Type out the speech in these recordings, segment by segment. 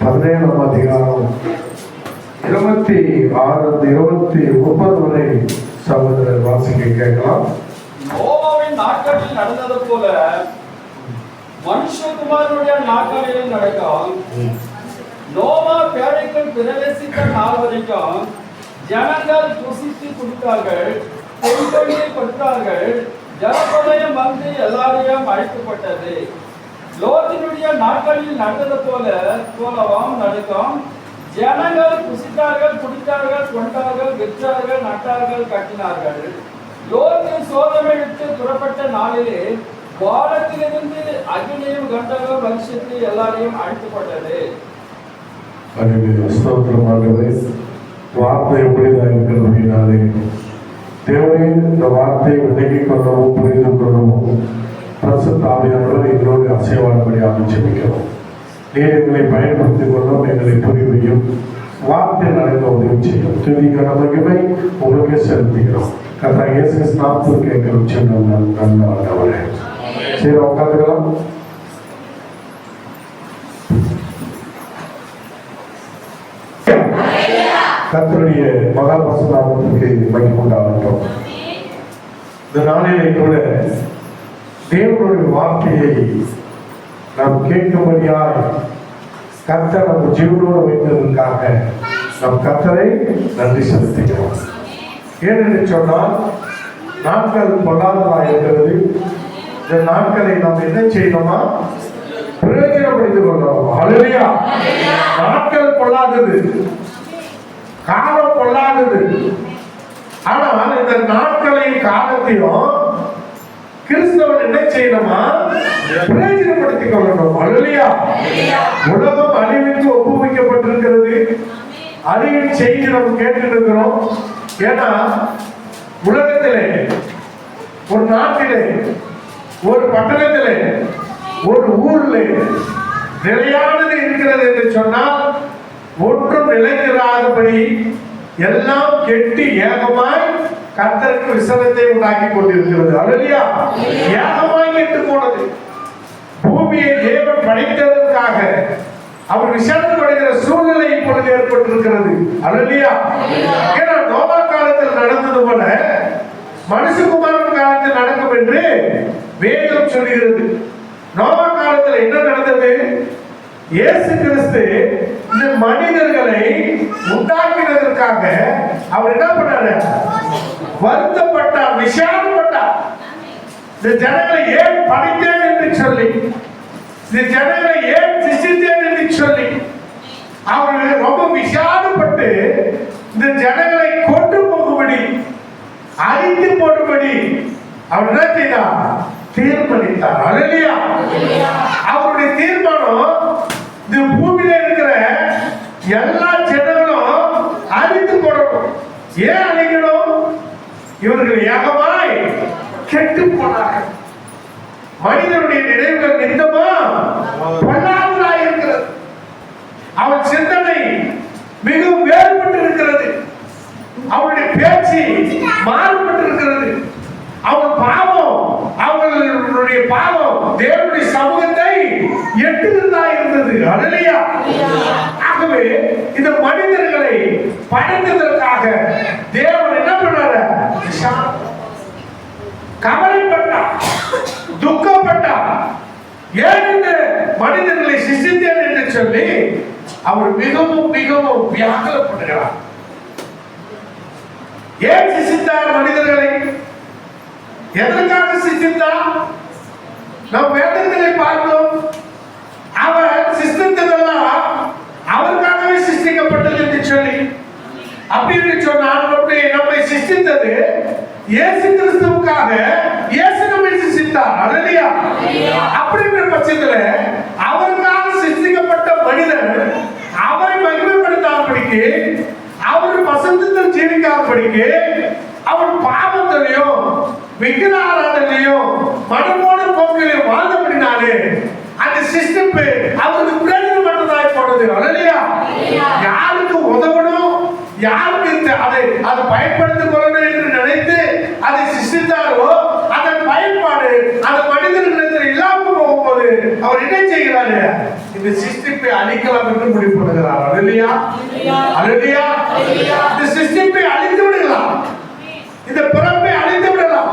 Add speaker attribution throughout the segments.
Speaker 1: 17ஆம் அதிகாரம் 26 29 வரை சகோதரர் வாசிக்க கேட்கலாம்.
Speaker 2: நோவாவின் நாட்களில் நடந்தது போல மனுஷகுமாரனுடைய நாட்களில் நடக்கும். நோவா பேழைக்குள் பிரவேசித்த நாள் வரைக்கும் ஜனங்கள் புசித்து குடித்தார்கள், பெண்களை கொடுத்தார்கள். ஜலப்பதயம் வந்து எல்லாரையும் அழைக்கப்பட்டது. லோத்தினுடைய நாட்களில் நடந்தது போலவும் நடக்கும். ஜனங்கள் புசித்தார்கள், குடித்தார்கள், கொண்டார்கள், விற்றார்கள், நட்டார்கள், கட்டினார்கள். லோத்து சோதனை விட்டு புறப்பட்ட நாளிலே வானத்திலிருந்து அக்னியும் கண்டகம் வருஷத்து எல்லாரையும் அழைக்கப்பட்டது.
Speaker 1: ஸ்தோத்திரமாகவே வார்த்தை எப்படிதான் இருக்கிறதுனாலே தேவையை இந்த வார்த்தையை விலகிக் கொள்ளவும் புரிந்து கொள்ளவும் பரிசுத்த ஆவியானவர் எங்களோடு அசைவாடும்படியாக ஜெபிக்கிறோம். நீர் எங்களை பயன்படுத்திக் கொள்ளும், எங்களை புரிவையும் வார்த்தை நடக்க உதவி செய்யும். துதிக்கான மகிமை உங்களுக்கே செலுத்துகிறோம். கர்த்தர் இயேசு நாமத்தில் கேட்கிறோம். சின்ன நல்ல ஆண்டவரே. சரி, உட்காந்துக்கலாம். கர்த்தருடைய மகா பரிசுத்தத்திற்கு மகிமை உண்டாகட்டும். இந்த நாளிலே கூட தேவனுடைய வார்த்தையை நாம் கேட்கும்படியாய் கர்த்தர் நம்ம ஜீவனோடு வைத்ததற்காக நம் கர்த்தரை நன்றி செலுத்துகிறோம். ஏனென்று சொன்னால் நாட்கள் பொல்லாததாக இருக்கிறது. இந்த நாட்களை நாம் என்ன செய்யணுமா? பிரயோஜனப்படுத்திக் கொள்ளணும். ஹல்லேலூயா. நாட்கள் பொல்லாதது, காலம் பொல்லாதது. ஆனால் இந்த நாட்களையும் காலத்தையும் கிறிஸ்தவன் என்ன செய்யணுமா? பிரயோஜனப்படுத்திக் கொள்ளணும். ஹல்லேலூயா. உலகம் அழிவுக்கு ஒப்புவிக்கப்பட்டிருக்கிறது. அழிவின் செய்தி நாம் கேட்டு இருக்கிறோம். ஏன்னா உலகத்திலே, ஒரு நாட்டிலே, ஒரு பட்டணத்திலே, ஒரு ஊரில் நிலையானது இருக்கிறது என்று சொன்னால் ஒன்றும் நிலைத்திராதபடி எல்லாம் கெட்டி ஏகமாய் கர்த்தருக்கு விசனத்தை உண்டாக்கி கொண்டிருக்கிறது. ஹல்லேலூயா. ஏகமாய் கெட்டு போனது. பூமியை தேவன் படைத்ததற்காக அவர் விசாரப்படுகிற சூழ்நிலை இப்பொழுது ஏற்பட்டிருக்கிறது. ஹல்லேலூயா. ஏன்னா நோவா காலத்தில் நடந்தது போல மனுஷகுமாரன் காலத்தில் நடக்கும் என்று வேதம் சொல்கிறது. நோவா காலத்தில் என்ன நடந்தது? இயேசு கிறிஸ்து இந்த மனிதர்களை உண்டாக்கினதற்காக அவர் என்ன பண்ணாரு? வருத்தப்பட்டார், விசாரப்பட்டார். இந்த ஜனங்களை ஏன் படைத்தேன் என்று சொல்லி, இந்த ஜனங்களை ஏன் சிசித்தேன் என்று சொல்லி அவர் ரொம்ப விசாரப்பட்டு இந்த ஜனங்களை கொண்டு போகும்படி, அழித்து போடும்படி அவர் என்ன செய்தார்? தீர்மானித்தார். ஹல்லேலூயா. அவருடைய தீர்மானம் இந்த பூமியில இருக்கிற எல்லா ஜனங்களும் அழித்து போடணும். ஏன் அழிக்கணும்? இவர்கள் ஏகமாய் கெட்டு போனார்கள். மனிதனுடைய நினைவுகள் நித்தமா பொல்லாததாக இருக்கிறது. அவன் சிந்தனை மிகவும் வேறுபட்டு இருக்கிறது. அவனுடைய பேச்சு மாறுபட்டு இருக்கிறது. அவன் பாவம், அவர்களுடைய பாவம் தேவனுடைய சமூகத்தை எட்டுகிறதா இருந்தது. ஹல்லேலூயா. ஆகவே இந்த மனிதர்களை படைத்ததற்காக தேவன் என்ன பண்ணாரு? கவலைப்பட்டார், துக்கப்பட்டார். ஏன் இந்த மனிதர்களை சிசித்தேன் என்று சொல்லி அவர் மிகவும் மிகவும் வியாகுலப்படுகிறார். ஏன் சிசித்தார் மனிதர்களை? எதற்காக சிசித்தார்? நாம் வேதத்திலே பார்த்தோம். அவர் சிஸ்டத்தெல்லாம் அவருக்காகவே சிருஷ்டிக்கப்பட்டது என்று சொல்லி, அப்படின்னு சொன்னால் நம்மை சிருஷ்டித்தது இயேசு கிறிஸ்துவுக்காக. இயேசு நம்மை சிருஷ்டித்தார். ஹல்லேலூயா. அப்படிங்கிற பட்சத்தில் அவருக்காக சிருஷ்டிக்கப்பட்ட மனிதன் அவரை மகிமைப்படுத்தாதபடிக்கு, அவர் வசந்தத்தில் ஜீவிக்காதபடிக்கு, அவர் பாவத்திலையும் விக்கிரகாராதனையும் மனமோட போக்கிலையும் வாழ்ந்தபடினாலே அந்த சிஸ்டம் அவருக்கு பிரயோஜனப்பட்டதாய் போனது. ஹல்லேலூயா. யாருக்கு உதவணும், யாருக்கு அதை பயன்படுத்திக் கொள்ளணும் என்று நினைத்து அதை சிருஷ்டித்தாரோ அதன் பயன்பாடு அந்த மனிதர்களிடத்தில் இல்லாமல் போகும்போது அவர் என்ன செய்கிறாரு? இந்த சிஸ்டிப்பை அழிக்கலாம் என்று முடிவு பண்ணுகிறார். அல்லேலூயா, அல்லேலூயா. இந்த சிஸ்டிப்பை அழித்து விடலாம், இந்த பிறப்பை அழித்து விடலாம்,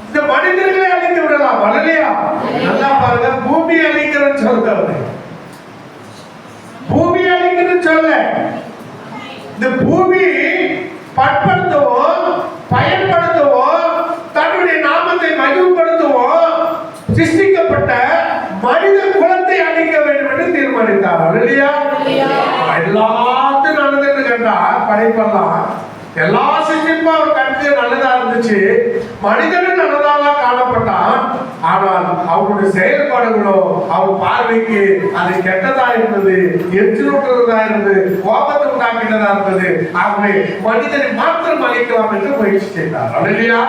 Speaker 1: இந்த மனிதர்களை அழித்து விடலாம். அல்லேலூயா. நல்லா பாருங்க, பூமி அழிக்கிறன்னு சொல்றாரு. பூமி அழிக்கிறன்னு சொல்ல, இந்த பூமி பட்படுத்தவோ பயன்படுத்தவோ தன்னுடைய நாமத்தை மகிமைப்படுத்தவோ சிருஷ்டிக்கப்பட்ட மனித குலத்தை அழிக்க வேண்டும் என்று தீர்மானித்தார். அல்லேலூயா. எல்லாத்தையும் நல்லதுன்னு கண்டா படைப்பெல்லாம் எல்லா சிருஷ்டிப்பும் அவர் கண்ணுக்கு நல்லதா இருந்துச்சு, மனிதனும் நல்லதாக காணப்பட்டான். ஆனால் அவருடைய செயல்பாடுகளோ அவர் பார்வைக்கு அது கெட்டதா இருந்தது, எரிச்சலூட்டுறதா இருந்தது, கோபத்தை உண்டாக்கினதா இருந்தது. ஆகவே மனிதனை மாத்திரம் அழிக்கலாம் என்று முயற்சி செய்தார். அல்லேலூயா,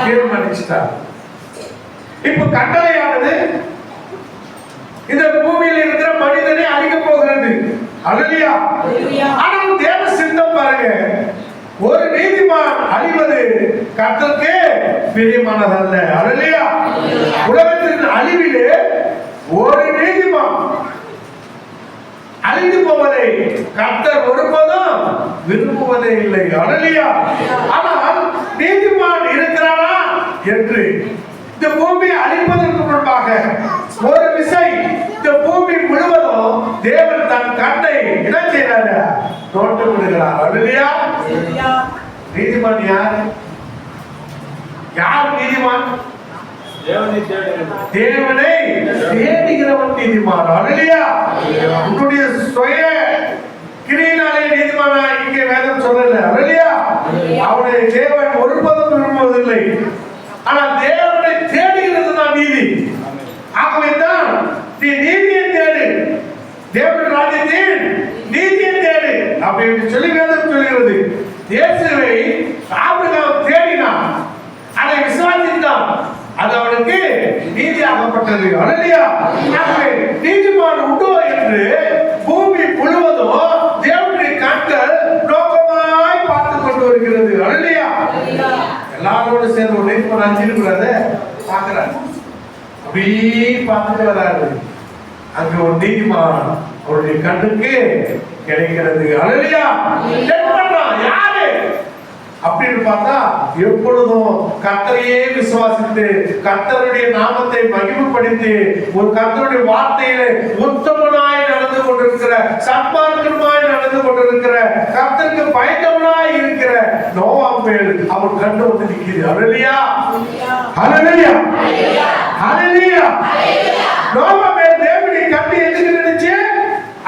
Speaker 1: தீர்மானிச்சிட்டார். இப்ப கட்டளையானது இந்த பூமியில் இருக்கிற மனிதனை அழிக்க போகிறது. அல்லேலூயா. ஆனால் தேவ சித்தம் பாருங்க, ஒரு நீதிமான் அழிவது கர்த்தருக்கு பிரியமானதல்ல. அல்லேலூயா. உலகத்தின் அழிவிலே ஒரு நீதிமான் அழிந்து போவதை கர்த்தர் ஒருபோதும் விரும்புவதே இல்லை. அல்லேலூயா. ஆனால் நீதிமான் இருக்கிறானா என்று இந்த பூமியை அழிப்பதற்கு முன்பாக ஒரு விசை இந்த பூமி முழுவதும் தேவன் தன் கண்ணை என்ன செய்யறாரு? நோட்டம் விடுகிறார். அல்லேலூயா. நீதிமான் யார்? யார் நீதிமான்? தேவனை தேடுகிறவன் நீதிமான். அல்லேலூயா. உன்னுடைய சுய கிரியினாலே நீதிமானா இங்கே வேதம் சொல்லல. அல்லேலூயா. அவனை தேவன் ஒருபோதும் விரும்புவதில்லை. ஆனால் தேவனை தேடுகிறது தான் நீதி. ஆகவேதான் நீ நீதியை தேடு, தேவன் ராஜ்யத்தின் நீதியை தேடு அப்படின்னு சொல்லி வேதம் சொல்கிறது. இயேசுவை ஆபிரகாம் தேடினான், அதை விசுவாசித்தான், அது அவனுக்கு நீதியாகப்பட்டது. அல்லேலூயா. ஆகவே நீதிமான் உண்டோ என்று பூமி முழுவதும் தேவனுடைய கண்கள் நோக்கமாய் பார்த்து கொண்டு வருகிறது. அல்லேலூயா. எல்லாரோட சேர்ந்து ஒரு நீதிமான் அஞ்சிருக்கிறாரு பார்க்கிறாரு, அப்படி பார்த்துட்டு வராரு. அங்க ஒரு நீதிமான் அவருடைய கண்ணுக்கு கிடைக்கிறது. அல்லேலூயா. யாரு அப்படின்னு பார்த்தா எப்பொழுதும் கர்த்தரையே விசுவாசித்து கர்த்தருடைய நாமத்தை மகிமைப்படுத்தி ஒரு கர்த்தருடைய வார்த்தையிலே உத்தமனாய் நடந்து கொண்டிருக்கிற, சன்மார்க்கமாய் நடந்து கொண்டிருக்கிற, கர்த்தருக்கு பயந்தவனாய் இருக்கிற நோவாவின் மேல் அவர் கண்டு வந்து நிற்கிறது. அல்லேலூயா, அல்லேலூயா, அல்லேலூயா. நோவா மேல் தேவனுடைய கண்ணு எதுக்கு நினைச்சு?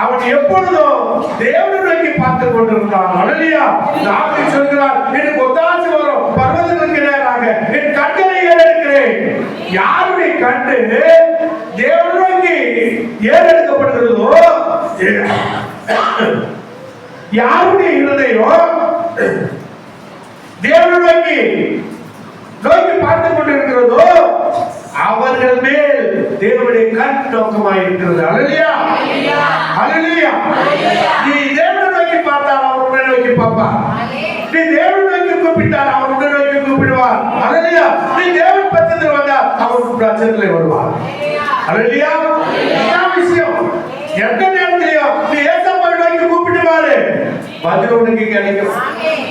Speaker 1: அவன் எப்பொழுதும் தேவனை நோக்கி பார்த்து கொண்டிருந்தான். அல்லேலூயா. தாவீது சொல்கிறார், எனக்கு ஒத்தாசை வரும் பர்வதங்களுக்கு நேராக என் கண்களை ஏறெடுக்கிறேன். யாருடைய கண்ணு தேவனை நோக்கி ஏறெடுக்கப்படுகிறதோ, யாருடைய இருதயம் தேவனை நோக்கி பார்த்து கொண்டிருக்கிறதோ அவர்கள் மேல் தேவனுடைய கண் நோக்கமாய் இருக்கிறது. அல்லேலூயா, அல்லேலூயா. நீ தேவனை நோக்கி பார்த்தால் அவர் உன்னை நோக்கி பார்ப்பார். நீ தேவனை நோக்கி கூப்பிட்டால் அவர் உன்னை நோக்கி கூப்பிடுவார். அல்லேலூயா. நீ தேவன் பக்கத்தில் வந்தால் அவர் உன் பக்கத்தில் வருவார். அல்லேலூயா. இதான் விஷயம். எந்த நேரத்திலையும் நீ ஏசப்பாவை நோக்கி கூப்பிட்டு பாரு, பதில் உனக்கு கிடைக்கும்.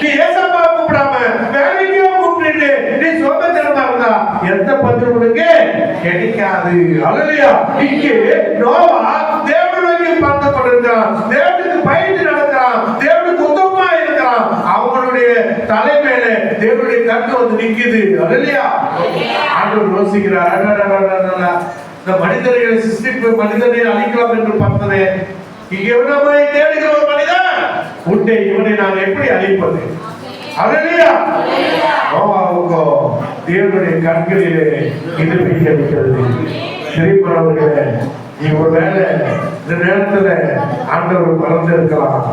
Speaker 1: நீ ஏசப்பாவை கூப்பிடாம வேற எங்கேயோ கூப்பிட்டு நீ சோகத்திரமா இருந்தா எந்த பதில் உனக்கு கிடைக்காது. அல்லேலூயா. இங்கே நோவா தேவனை நோக்கி பார்த்து கொண்டிருக்கிறான், தேவனுக்கு பயந்து நடக்கிறான், தேவனுக்கு உத்தமமா இருக்கிறான். அவனுடைய தலை மேல தேவனுடைய கண்ணு வந்து நிக்குது. அல்லேலூயா. ஆண்டவர் யோசிக்கிறார், இந்த மனிதர்களை சிருஷ்டிப்பு மனிதனை அழிக்கலாம் என்று பார்த்ததே, இங்கே நம்மை தேடுகிற ஒரு மனிதன் உண்டே, இவனை நான் எப்படி அழிப்பது? அல்லேலூயா. நோவாவுக்கோ தேவனுடைய கண்களிலே இது பிடிக்கிறது. திருப்பவர்களே, நீ ஒரு வேலை இந்த நேரத்துல ஆண்டவர் மறந்து இருக்கலாம்,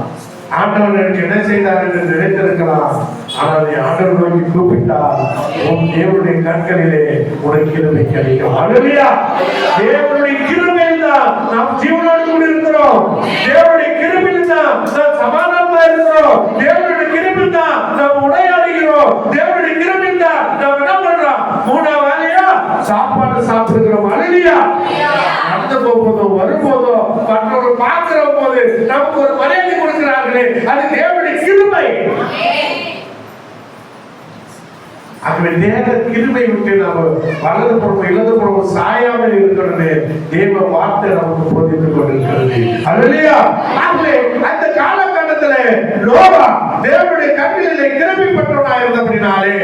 Speaker 1: ஆண்டவர் எனக்கு என்ன செய்தார் என்று நினைத்திருக்கலாம். ஆனால் நீ ஆண்டவர் நோக்கி கூப்பிட்டால் உன் தேவனுடைய கண்களிலே உனக்கு கிருபை கிடைக்கும். அல்லேலூயா. தேவனுடைய கிருபையில் தான் நாம் ஜீவனோடு கூட இருக்கிறோம். தேவனுடைய கிருபையில் தான் நாம் சமாதானமா இருக்கிறோம். தேவனுடைய கிருபையில் தான் நாம் உடையாடுகிறோம். தேவனுடைய கிருபையில் தான் நாம் என்ன பண்றோம்? 3 வேளையா சாப்பாடு சாப்பிடுகிறோம். அல்லேலூயா. அந்த நடந்து போகும்போதும் வரும்போதும் மற்றவர்கள் பார்க்கிற போது நமக்கு ஒரு மரியாதை கொடுக்கிறார்களே, அது தேவனுடைய கிருபை. ஆகவே தேவ கிருபை விட்டு நம்ம வலது புறம் இடது புறம் சாயாமல் இருக்கிறது தேவ வார்த்தை நமக்கு போதித்துக் கொண்டிருக்கிறது. அல்லேலூயா. ஆகவே அந்த காலகட்டத்திலே நோவா தேவனுடைய கண்களிலே கிருபை பெற்றவனாக இருந்தபடினாலே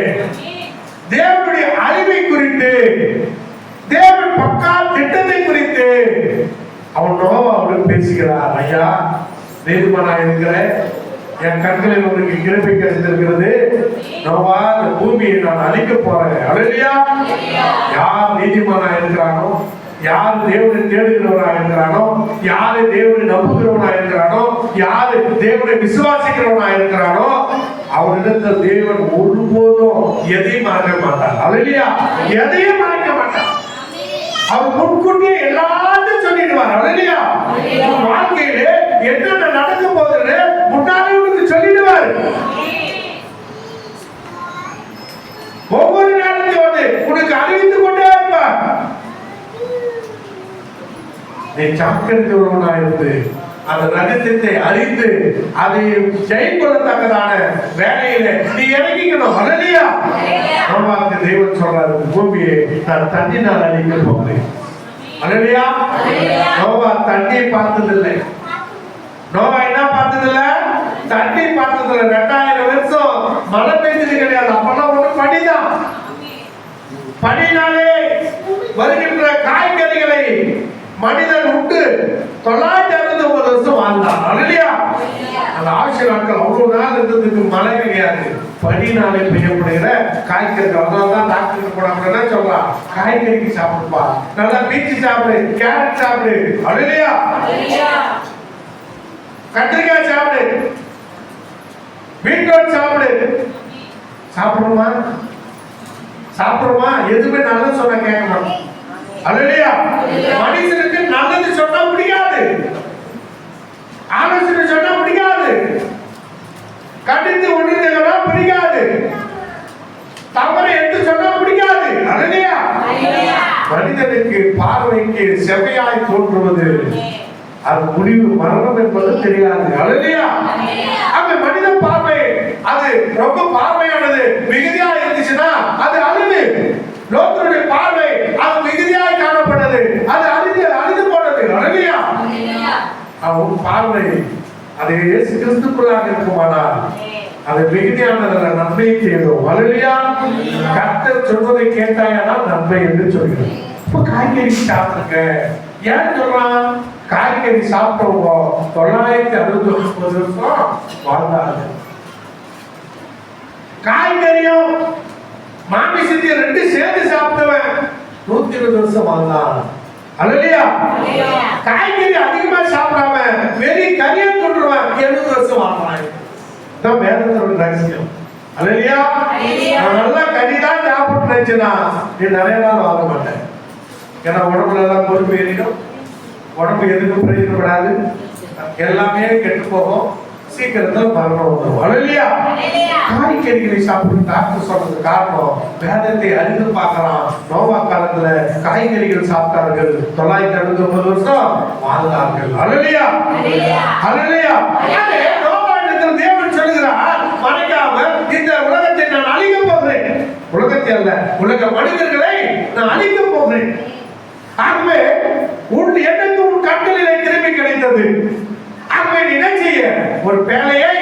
Speaker 1: தேவனுடைய அறிவை குறித்து, தேவன் பக்கா திட்டத்தை குறித்து அவன் நோவாவுடன் பேசுகிறார். ஐயா, நீதிமானாக இருக்கிற என் கண்களில் உனக்கு கிருபை கிடைத்திருக்கிறது. நோவா, இந்த பூமியை நான் அழிக்க போறேன். அல்லேலூயா. யார் நீதிமானா இருக்கிறானோ, யார் தேவனை தேடுகிறவனா இருக்கிறானோ, யாரு தேவனை நம்புகிறவனா இருக்கிறானோ, யாரு தேவனை விசுவாசிக்கிறவனா இருக்கிறானோ, அவனிடத்தில் தேவன் ஒருபோதும் எதையும் மறைக்க மாட்டார். அல்லேலூயா. எதையும் மறைக்க மாட்டார். அவர் முன்கூட்டியே எல்லாத்தையும் சொல்லிடுவார். அல்லேலூயா. வாழ்க்கையிலே என்னென்ன நடக்க போகுதுன்னு முன்னாலே உனக்கு சொல்லிடுவார். ஒவ்வொரு நேரத்தையும் வந்து உனக்கு அறிவித்துக் கொண்டே இருப்பார். நீ சாக்கிரவனா இருந்து அந்த ரகசியத்தை அறிந்து அதை செயல்படத்தக்கதான வேலையில நீ இறங்கிக்கணும். அல்லேலூயா. நோவாவுக்கு தேவன் சொல்றாரு, பூமியை நான் தண்ணினால் அழிக்க போகிறேன். அல்லேலூயா. நோவா தண்ணியை பார்த்ததில்லை. நோவா என்ன பார்த்ததில்ல? தண்ணி பார்த்ததில்லை. 2000 வருஷம் மழை பெய்தது கிடையாது. அப்பெல்லாம் ஒண்ணு பனிதான். பனினாலே வருகின்ற காய்கறிகளை மனிதன் உண்டு 969 வருஷம் வாழ்ந்தான். அல்லேலூயா. அந்த ஆட்சி நாட்கள் அவ்வளவு நாள் இருந்ததுக்கு மழை கிடையாது. பனினாலே பெய்யப்படுகிற காய்கறிகள். அதனாலதான் டாக்டர் போனா சொல்றான், காய்கறிக்கு சாப்பிடுப்பா, நல்லா பீச்சு சாப்பிடு, கேரட் சாப்பிடு. அல்லேலூயா. கத்திரிக்காய் சாப்பிடு, பீட்ரூட் சாப்பிடு. சாப்பிடுமா? சாப்பிடுமா? எதுவுமே நல்லது சொன்னா கேட்க மாட்டோம். அல்லேலூயா. மனுஷனுக்கு நல்லது சொன்னா பிடிக்காது, ஆலோசனை சொன்னா பிடிக்காது, கண்டித்து ஒன்றுனா பிடிக்காது, தவறை எடுத்து சொன்னா பிடிக்காது. அல்லேலூயா. மனிதனுக்கு பார்வைக்கு செவ்வையாய் தோன்றுவது அது முடிவு மரணம் என்பது தெரியாது. அல்லேலூயா. அந்த மனித பார்வை அது ரொம்ப பார்வையானது மிகுதியா இருந்துச்சுன்னா அது அழிவு. லோகருடைய பார்வை அது மிகுதியாய் காணப்பட்டது, அது அழிந்து போனது. அல்லேலூயா. அவன் பார்வை அது இயேசு கிறிஸ்துக்குள்ளாக இருக்குமானால் அது மிகுதியானதுல நன்மையை தேடும். அல்லேலூயா. கர்த்தர் சொல்வதை கேட்டாயானால் நன்மை என்று சொல்கிறேன். இப்ப காய்கறி சாப்பிடுங்க. ஏன் சொல்றான்? காய்கறி சாப்பிட்டவங்க 969 வருஷம் வாழ்ந்தாங்க. காய்கறியும் மாமிசத்தையும் ரெண்டு சேர்ந்து சாப்பிட்டவன் 120 வருஷம் வாழ்ந்தான். அல்லேலூயா. காய்கறி அதிகமா சாப்பிடாம வெறும் கறியை கொண்டுருவான் 70 வருஷம் வாழ்ந்தான். இதான் வேதத்தோட ரகசியம். அல்லேலூயா. நான் நல்லா கறிதான் சாப்பிட்டு நினைச்சேன்னா நீ நிறைய நாள் வாங்க மாட்டேன். ஏன்னா உடம்புல எல்லாம் பொறுப்பு ஏறிடும். உடம்பு எதுக்கும் பிரயோஜனப்படாது, எல்லாமே கெட்டு போகும், சீக்கிரத்தில் மரணம் வந்துடும். அல்லேலூயா. காய்கறிகளை சாப்பிட்டு டாக்டர் சொல்றது காரணம் வேதத்தை அறிந்து பார்க்கலாம். நோவா காலத்துல காய்கறிகள் சாப்பிட்டார்கள், 969 வருஷம் வாழ்ந்தார்கள். அல்லேலூயா. அல்லேலூயா. நோவா இடத்தில் தேவன் சொல்கிறார், மறைக்காம இந்த உலகத்தை நான் அழிக்க போகிறேன். உலகத்தை அல்ல, உலக மனிதர்களை நான் அழிக்க போகிறேன். ஆகவே உன் எனக்கு உன் கண்களிலே கிருபை கிடைத்தது. ஆகவே நீ என்ன செய்ய? ஒரு பேழையை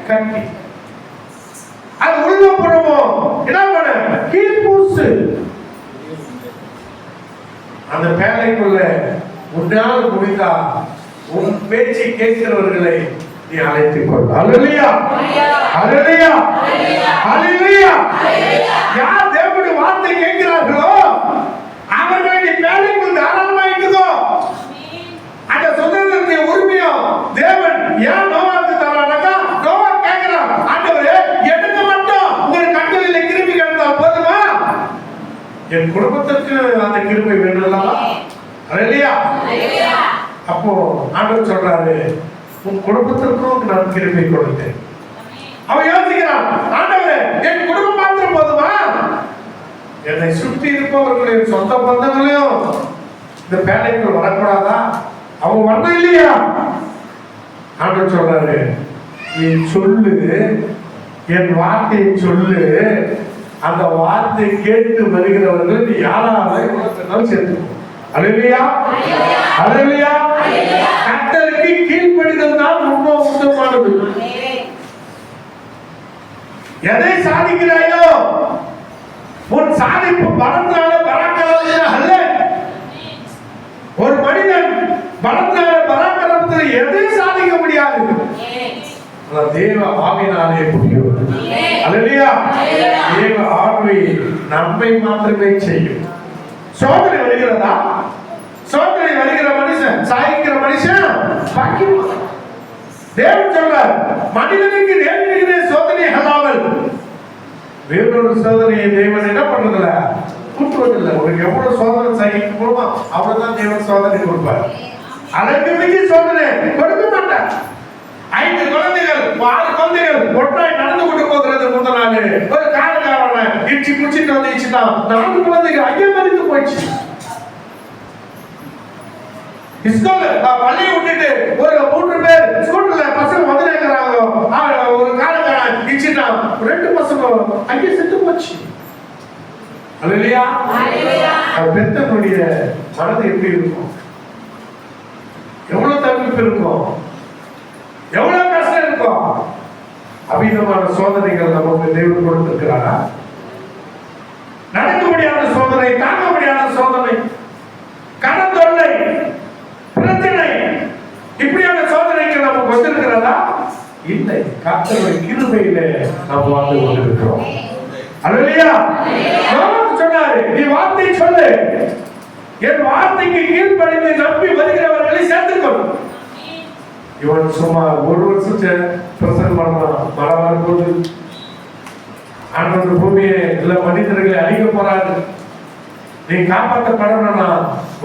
Speaker 1: கட்டி அது உள்ள புறமும் என்ன பண்ண? கீழ்பூசு. அந்த பேழைக்குள்ள உன்னால் முடிந்தா உன் பேச்சை கேட்கிறவர்களை நீ அழைத்துக் கொள். அல்லேலூயா. அல்லேலூயா. அல்லேலூயா. யார் தேவனுடைய வார்த்தை கேட்கிறார்களோ அவர்களை நீ பேழைக்குள் தாராளமாயிட்டுக்கோ. அந்த சுதந்திரத்தை உரிமையும் தேவன் ஏன் நோவாவுக்கு தரானாக்கா, நோவா கேட்கிறான், ஆண்டவரே எனக்கு மட்டும் உங்கள் கண்களில் கிருபை கிடைத்தால் போதுமா? என் குடும்பத்திற்கு அந்த கிருபை வேண்டும்ல. அல்லேலூயா. அப்போ ஆண்டவர் சொல்றாரு, உன் குடும்பத்திற்கும் நான் கிருபை கொடுத்தேன். அவன் யோசிக்கிறான், ஆண்டவரே என் குடும்பம் மாத்திரம் போதுமா? என்னை சுற்றி இருப்பவர்களின் சொந்த பந்தங்களையும் இந்த பேழைகள் வரக்கூடாதா? அவங்க வரணும் இல்லையா? ஆண்டவர் சொல்றாரு, நீ சொல்லு, என் வார்த்தையை சொல்லு, அந்த வார்த்தை கேட்டு வருகிறவர்கள் நீ யாராலும் சேர்த்து. அல்லேலூயா, அல்லேலூயா. கர்த்தருக்கு கீழ்ப்படிதல் தான் ரொம்ப முக்கியமானது. எதை சாதிக்கிறாயோ, உன் சாதிப்பு பலத்தால பராக்கிரமத்தினால அல்ல. ஒரு மனிதன் பலத்தால பராக்கிரமத்தில் எதையும் சாதிக்க முடியாது. தேவ ஆவியினாலே முடியும். அல்லேலூயா. தேவ ஆவி நம்மை மாத்திரமே செய்யும். சோதனை வருகிறதா? சோதனை வருகிற மனுஷன், சாய்க்கிற மனுஷன் பாக்கியவான். தேவன் சொல்றார், மனிதனுக்கு நேரிடுகிற சோதனை அல்லாமல் வேறொரு சோதனையை தேவன் என்ன பண்றதில்ல, கூட்டுவதில்லை. உங்களுக்கு எவ்வளவு சோதனை சகிக்க போடுமோ அவ்வளவுதான் தேவன் சோதனை கொடுப்பார். அதற்கு மிக சோதனை கொடுக்க மாட்டார். 5 குழந்தைகள் 6 குழந்தைகள் ஒற்றாய் நடந்து கொண்டு போகிறது. முதல் நாள் ஒரு காரக்காரனை இடிச்சு குடிச்சிட்டு வந்து இடிச்சுட்டான். 4 குழந்தைகள் ஐயா மறித்து போயிடுச்சு. பள்ளியை விட்டுட்டு ஒரு 3 பேர் ஸ்கூல்ல பசங்க வந்து நிற்கிறாங்க. ஒரு காரக்காரன் இடிச்சுட்டான். 2 பசங்க ஐயா செத்து போச்சு. அல்லேலூயா. பெத்தனுடைய மனது எப்படி இருக்கும்? எவ்வளவு தவிர்ப்பு இருக்கும், எவ்வளவு கஷ்டம் இருக்கும். அபீதமான சோதனைகள் நமக்கு தேவன் கொடுத்திருக்கிறாரா? நடக்க முடியாத சோதனை, தாங்க முடியாத சோதனை, கடன் தொல்லை, பிரச்சனை, இப்படியான சோதனைக்கு நமக்கு வந்திருக்கிறதா? இல்லை. கர்த்தருடைய கிருபையிலே நாம் வாழ்ந்து கொண்டிருக்கிறோம். அல்லேலூயா. சொன்னாரு, நீ வார்த்தை சொல்லு, என் வார்த்தைக்கு கீழ்ப்படிந்து நம்பி வருகிறவர்களை சேர்த்துக்கொள். இவன் சும்மா 1 வருஷம் பிரசங்கம் பண்ணலாம். மழை வரும்போது ஆண்டவர் பூமியை இல்ல மனிதர்களை அழிக்க போறாரு, நீ காப்பாற்றப்படணும்னா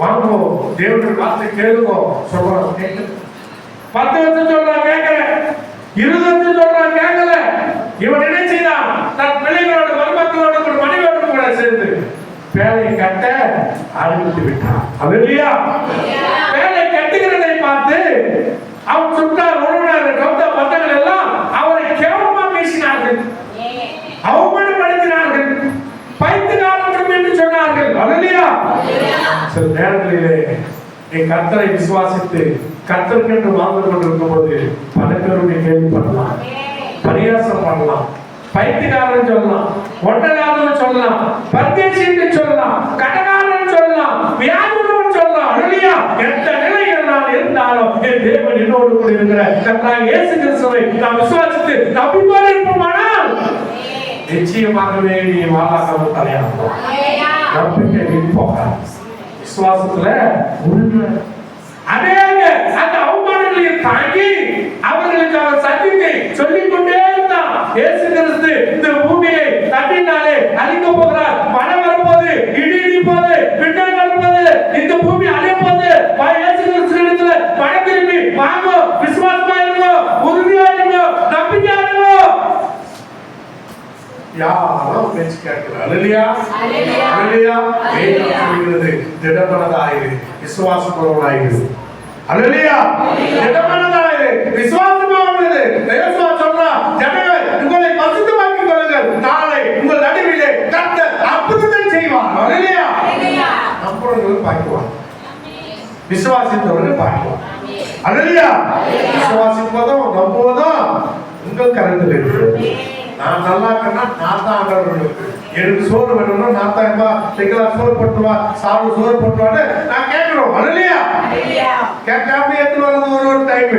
Speaker 1: வாங்கோ, தேவனுடைய வார்த்தை கேளுங்கோ சொல்றான். 10 வருஷம் சொல்றான் கேட்கல, 20 வருஷம் சொல்றான் கேட்கல. இவன் என்ன செய்தான்? தன் பிள்ளைகளோட மருமக்களோட ஒரு மனைவியோட கூட சேர்ந்து வேலையை கட்ட ஆரம்பித்து விட்டான். அல்லேலூயா. வேலை கட்டுகிறதை பார்த்து அவன் சுட்டார் உறவினர் கவுத பத்தங்கள் எல்லாம் அவரை கேவலமா பேசினார்கள், அவமானப்படுத்தினார்கள், பைத்தியக்காரன் என்று சொன்னார்கள். அல்லேலூயா. சில நேரங்களிலே நீ கர்த்தரை விசுவாசித்து கர்த்தருக்கு வாழ்ந்து கொண்டிருக்கும் போது பல பேருடைய கேள்வி பண்ணலாம், பரியாசம் பண்ணலாம், பைத்தியக்காரன் சொல்லலாம், ஒட்டலாதவன் சொல்லலாம், பர்தேசின்னு சொல்லலாம், கடனாளன் சொல்லலாம், வியாபாரம் சொல்லலாம். அல்லேலூயா. எந்த நிலையில் நான் இருந்தாலும் என் தேவன் என்னோடு கூட இருக்கிற கர்த்தராகிய இயேசு கிறிஸ்துவை நாம் விசுவாசித்து நம்பிக்கையோடு இருப்போமானால் நிச்சயமாகவே நீ வாழாமல் தலையாகும். நம்பிக்கை நிற்போம். விசுவாசத்துல அநேக அந்த அவமானங்களையும் தாங்கி அவர்களுக்கு அவர் சத்தியத்தை சொல்லிக் கொண்டே இருந்தான். இயேசு கிறிஸ்து இந்த பூமியை தட்டினாலே அழிக்க போகிறார். மழை வரப்போது, இடி இடிப்போது, பின்னல் வரப்போது, இந்த பூமி அழிப்போது. இயேசு கிறிஸ்து இடத்துல மழை திரும்பி வாங்கோ, விசுவாசமா இருங்கோ, உறுதியா இருங்கோ, நம்பிக்கையா இருங்கோ. யாரும் பேச்சு கேட்கிறார். அல்லேலூயா. அல்லேலூயா. வேதம் சொல்கிறது, திடமனதாயிரு, விசுவாசமுள்ளவனாயிரு. அல்லேலூயா. திடமனதாயிரு, விசுவாசமானது. யெகோவா சொல்றார், ஜனங்களே உங்களை பரிசுத்தமாக்கிக் கொள்ளுங்கள், நாளை உங்கள் நடுவிலே கர்த்தர் அற்புதத்தை செய்வார். அல்லேலூயா. நம்புறவர்கள் பாக்குவார், விசுவாசித்தவர்கள் பாக்குவார். அல்லேலூயா. விசுவாசிப்பதும் நம்புவதும் உங்கள் கரத்தில் இருக்கிறது. நான் நல்லா இருக்கேன்னா நான் தான் ஆண்டவர்களுக்கு, எனக்கு சோறு வேணும்னா நான் தான் சோறு போட்டுவா, சாப்பிடு சோறு போட்டுவான்னு நான் கேட்கிறோம். அல்லேலூயா. கேட்காம எடுத்து வர்றது ஒரு டைம்.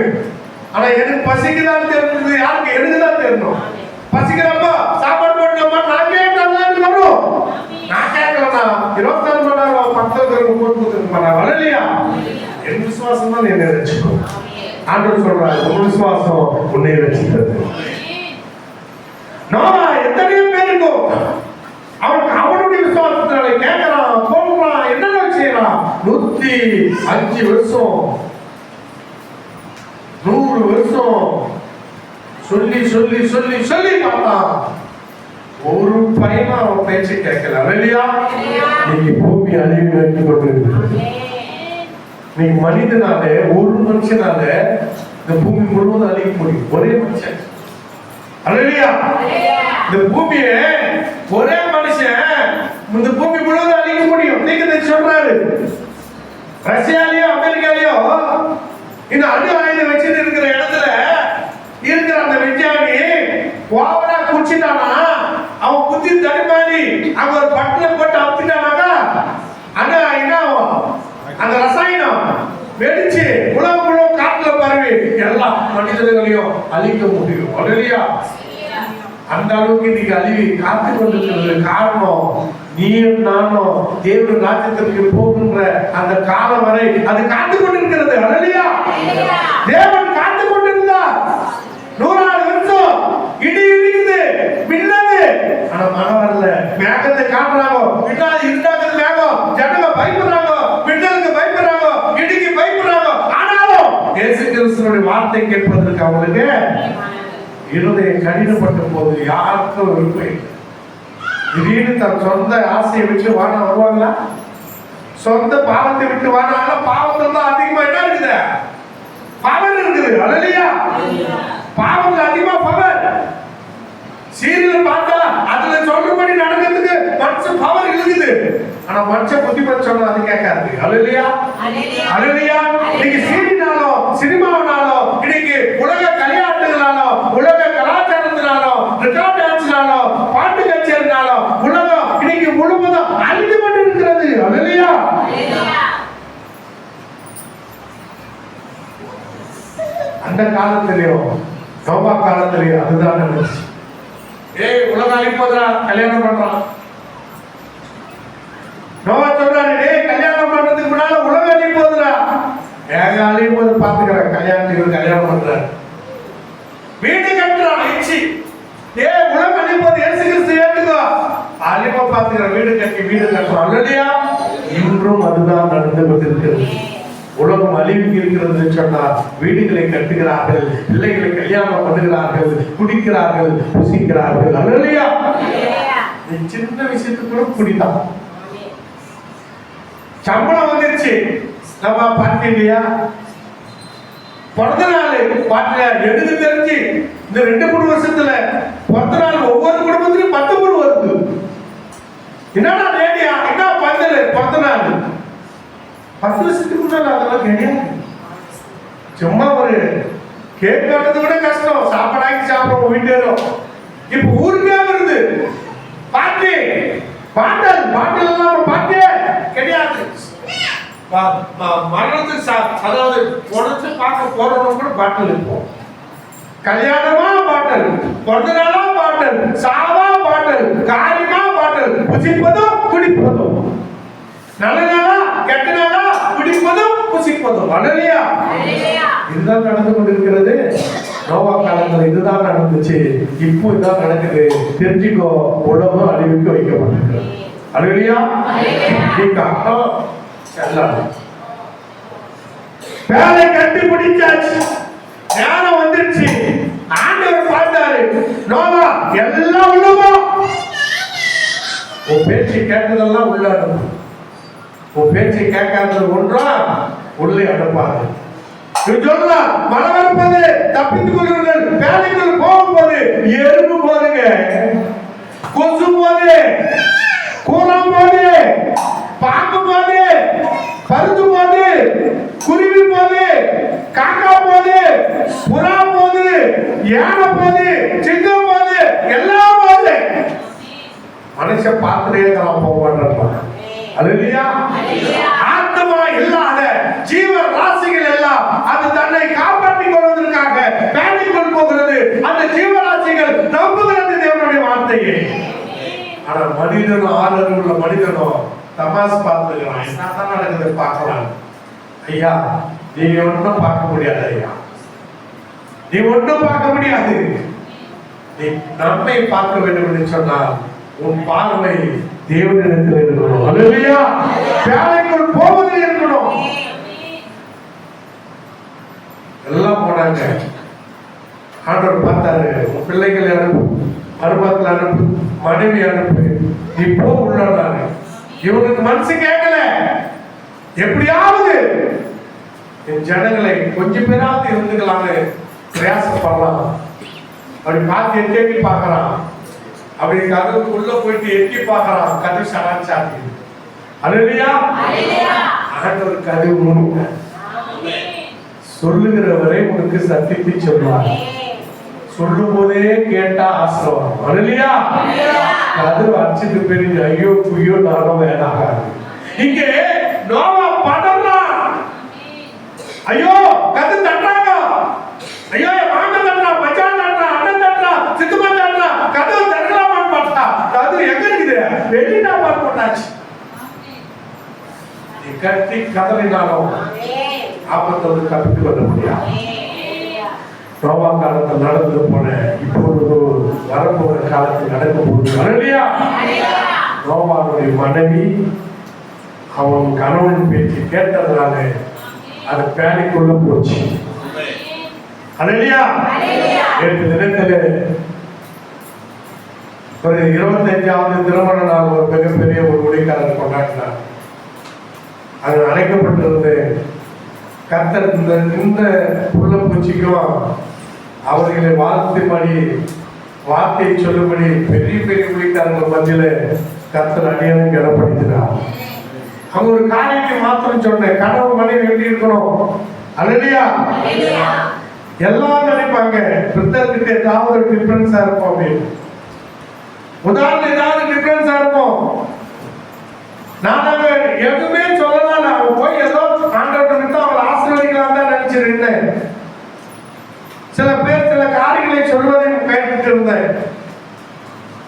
Speaker 1: ஆனா எனக்கு பசிக்குதான் தெரிஞ்சது யாருக்கு? எனக்கு தான் தெரியணும். பசிக்கிறப்ப சாப்பாடு போட்டோமா நான் கேட்டாலும் வரும். நான் கேட்கலன்னா 24 மணி நேரம் 10 போட்டு கொடுத்துருக்க மாட்டாங்க. அல்லேலூயா. என் விசுவாசம் தான் என்னை ரட்சிக்கும். ஆண்டவர் சொல்றாரு, உன் விசுவாசம் உன்னை ரட்சித்தது. நோவா எத்தனையோ பேருக்கு அவனுடைய விசுவாசத்தினால கேட்கறான், போடுறான், என்னென்ன செய்யறான். 105 வருஷம் 100 வருஷம் சொல்லி சொல்லி சொல்லி சொல்லி பார்த்தான். ஒரு பையனும் அவன் பேச்சு கேட்கல. அல்லேலூயா. நீங்க பூமி அழிவு வைத்துக் கொண்டிருக்கிறது. நீ மனிதனால, ஒரு மனுஷனால இந்த பூமி முழுவதும் அழிக்க முடியும். ஒரே மனுஷன். அல்லேலூயா. இந்த பூமியை ஒரே மனுஷன் இந்த பூமி முழுவதும் அழிக்க முடியும். நீங்க சொல்றாரு. ரஷ்யாலயோ அமெரிக்காலயோ இந்த அணு ஆயுதம் வச்சுட்டு இருக்கிற இடத்துல இருக்கிற அந்த விஞ்ஞானி ஓவரா குடிச்சிட்டானா, அவன் புத்தி தடுமாறி அங்க ஒரு பட்டில போட்டு அமுத்திட்டானாக்கா அங்க என்ன ஆகும்? அந்த ரசாயனம் வெடிச்சு உலகம் முழுவதும் காட்டுல பரவி எல்லா மனிதர்களையும் அழிக்க முடியும். அல்லேலூயா. அந்த அளவுக்கு இன்னைக்கு அழிவி காத்து கொண்டிருக்கிறது. காரணம் நீயும் நானும் தேவ ராஜ்யத்திற்கு போகின்ற அந்த காலம் வரை அது காத்து கொண்டிருக்கிறது. அல்லேலூயா. தேவன் காத்து கொண்டிருந்தார். 100 வருஷம் இடி இடிக்குது, மின்னது, ஆனா மழை வரல. மேகத்தை காட்டுறாங்க, பின்னாடி இருந்தாங்க மேகம். ஜனங்க பயப்படுறாங்க, மின்னலுக்கு பயப்படுறாங்க, இடிக்கு பயப்படுறாங்க. ஆனாலும் இயேசு கிறிஸ்துவினுடைய வார்த்தை கேட்பதற்கு அவங்களுக்கு இருதயம் கடினப்பட்ட போது யாருக்கும் விருப்பம். திடீர்னு தன் சொந்த ஆசையை விட்டு வாழ வருவாங்களா? சொந்த பாவத்தை விட்டு வாழாங்களா? பாவத்தில் தான் அதிகமா என்ன இருக்குது? பவர் இருக்குது. அல்லேலூயா. பாவத்துல அதிகமா பவர். சீரியல் பார்த்தா அதுல சொல்றபடி நடக்கிறதுக்கு மனுஷன் பவர் இருக்குது. ஆனா மனுஷன் புத்திமதி சொன்னா அது கேட்காது. அல்லேலூயா. அல்லேலூயா. இன்னைக்கு சீரியனாலோ சினிமாவனாலோ இன்னைக்கு உலக கல்யாணத்தினாலோ உலக கலாச்சாரத்தினாலோ ரெக்கார்ட் டான்ஸ்னாலோ பாட்டு கச்சேரினாலோ உலகம் இன்னைக்கு முழுவதும் அழிந்து கொண்டு இருக்கிறது. அல்லேலூயா. அந்த காலத்திலேயும் நோபா காலத்திலேயும் அதுதான் நடந்துச்சு. உலகம் அழிப்போதா, கல்யாணம் பண்றான். நோவா சொல்றாரு, கல்யாணம் பண்றதுக்கு முன்னால உலகம் அழிப்போதுடா. ஏங்க அழிப்போது பாத்துக்கிறேன். கல்யாணத்துக்கு கல்யாணம் பண்றாரு, வீடு கட்டுறான். உலகம் அழிப்போது இயேசு கிறிஸ்து ஏற்றுக்கோ. அழிப்ப பாத்துக்கிறேன், வீடு கட்டி வீடு கட்டுறோம். அல்லேலூயா. இன்றும் அதுதான் நடந்து கொண்டிருக்கிறது. உலகம் அழிவுக்கு இருக்கிறது சொன்னால் வீடுகளை கட்டுகிறார்கள், பிள்ளைகளை கல்யாணம் பண்ணுகிறார்கள், குடிக்கிறார்கள், புசிக்கிறார்கள். அல்லேலூயா. சின்ன விஷயத்துக்கு கூட குடிதான். சம்பளம் வந்துருச்சு, நம்ம பார்த்து இல்லையா? பிறந்த நாள் பார்த்து எனக்கு தெரிஞ்சு இந்த 2-3 வருஷத்துல பிறந்த நாள் ஒவ்வொரு குடும்பத்திலும் 10 மூணு வருது. என்னடா ரேடியா, என்ன பந்தல் பிறந்த நாள்? 10 வருஷத்துக்கு முன்னாடி அதெல்லாம் கிடையாது. சும்மா ஒரு கேக் கட்டுறது கூட கஷ்டம். சாப்பாடாக்கி சாப்பிடுவோம் வீட்டேரும். இப்ப ஊருக்கே வருது பாட்டு. பாட்டல் பாட்டல் எல்லாம் பாட்டே கிடையாது. மரணத்துக்கு அதாவது உடச்சு பார்க்க போறவங்க கூட பாட்டல் இருக்கும். கல்யாணமா பாட்டல், பிறந்த நாளா பாட்டல், சாவா பாட்டல், காரியமா பாட்டல், புசிப்பதும் குடிப்பதும், நல்ல நாளா கெட்ட நாளா குடிப்பதும் புசிப்பதும். அல்லேலூயா. இதுதான் நடந்து கொண்டிருக்கிறது. நோவா காலத்துல இதுதான் நடந்துச்சு. இப்போ இதுதான் நடக்குது. தெரிஞ்சுக்கோ, உலகம் அழிவுக்கு வைக்கப்பட்டிருக்கிறது. அல்லேலூயா. நீங்க அர்த்தம் எல்லாம் வேலை கட்டி முடிச்சாச்சு, ஞானம் வந்துருச்சு. ஆண்டவர் பார்த்தாரு, நோவா எல்லாம் உள்ளவோ உன் பேச்சு கேட்டதெல்லாம் உள்ள அனுப்பு, உன் பேச்சை கேட்காதது ஒன்றா உள்ளே அனுப்பாது. சொல்றா, மழை வரப்போது தப்பித்துக் கொள்வீர்கள், வேலைக்குள் போகும்போது எறும்பு போதுங்க, கொசு போது, கூலம் போது, பாம்பு போது, பருந்து போது, குருவி போது, காக்கா போது, புறா போது, யானை போது, சிங்கம் போது, எல்லாம் போது. மனுஷன் பார்த்துட்டே தான் போக மாட்டான். அல்லேலூயா. ஆத்மா இல்லாத ஜீவ ராசிகள் எல்லாம் அது தன்னை காப்பாற்றிக் கொள்வதற்காக வேலைக்குள் போகிறது. அந்த ஜீவராசிகள் நம்புகிறது தேவனுடைய வார்த்தையை. ஆனா மனிதனும் ஆதரவு உள்ள மனிதனும் தமாஸ் பார்த்துக்கிறான். என்னதான் நடக்குது பார்க்கலாம். ஐயா, நீங்க ஒன்றும் பார்க்க முடியாது. ஐயா, நீ ஒன்றும் பார்க்க முடியாது. நீ நம்மை பார்க்க வேண்டும் என்று சொன்னால் உன் பார்வை தேவனிடத்தில் இருக்கணும். அல்லேலூயா. வேலைக்குள் போவதில் இருக்கணும். எல்லாம் போனாங்க. ஆண்டவர் பார்த்தாரு, உன் பிள்ளைகளை அனுப்பு, மருமக்கள் அனுப்பு, மனைவி அனுப்பு, இப்போ உள்ளாங்க. இவனுக்கு மனசு கேட்கல. எப்படியாவது என் ஜனங்களை கொஞ்சம் பேராவது இருந்துக்கலான்னு பிரயாசப்படலாம். அப்படி பார்த்து எட்டி பார்க்கறான். அப்படி கதவுக்குள்ள போயிட்டு எட்டி பார்க்கறான். கதவு சடாச்சாத்தி. அல்லேலூயா. ஆண்டவர் கதவு மூடுங்க. சொல்லுகிறவரை உனக்கு சத்தியத்தை சொல்லுவார். சொல்லும் போதே கேட்டா ஆசீர்வாதம். அல்லேலூயா. கதவு அடிச்சிட்டு போய் ஐயோ குய்யோ நானும் வேணாகாது. இங்கே நோவா பதறான். ஐயோ கதவு தட்டுறாங்க. ஐயோ மாமன் தட்டுறா, மச்சான் தட்டுறா, அண்ணன் தட்டுறா, சித்தப்பா தட்டுறா. கதவு தட்டலாமான்னு பார்த்தா கதவு எங்க இருக்குது? வெளியிட்டா பார்த்து போட்டாச்சு. கட்டி கதறினாலும் ஆபத்தோடு தப்பித்து கொள்ள முடியாது. நோவா காலத்தில் நடந்து போன இப்பொழுது வரப்போற காலத்தில் நடக்க போகுது. அல்லேலூயா. நோவாவுடைய மனைவி அவன் கணவன் பேச்சு கேட்டதுனால அது பேனிக்குள்ள போச்சு. அல்லேலூயா. நேற்று தினத்தில் ஒரு 25வது திருமண நாள் ஒரு மிகப்பெரிய ஒரு ஊழியக்காரர் கொண்டாடினார். அது அழைக்கப்பட்டிருந்த கர்த்தர் இந்த புள்ள பூச்சிக்கும் அவர்களை வாழ்த்தும்படி வார்த்தையை சொல்லும்படி பெரிய பெரிய ஊழியக்காரர்கள் மத்தியில கர்த்தர் அடியானும் இடப்படுத்தினார். அவங்க ஒரு காரியத்தை மாத்திரம் சொன்னேன். கணவன் மனைவி எப்படி இருக்கணும்? அல்லேலூயா. எல்லாம் நினைப்பாங்க பிரதர்கிட்ட ஏதாவது ஒரு டிஃபரன்ஸா இருக்கும் அப்படின்னு. உதாரணம் ஏதாவது டிஃபரன்ஸா இருக்கும். நான் எதுவுமே சொல்லலாம். நான் போய் ஏதோ ஆண்டவர்கிட்ட அவங்களை ஆசீர்வதிக்கலாம் தான் நினைச்சிருந்தேன். சில பேர் சில காரியங்களை சொல்வதை கேட்டுட்டு இருந்தேன்.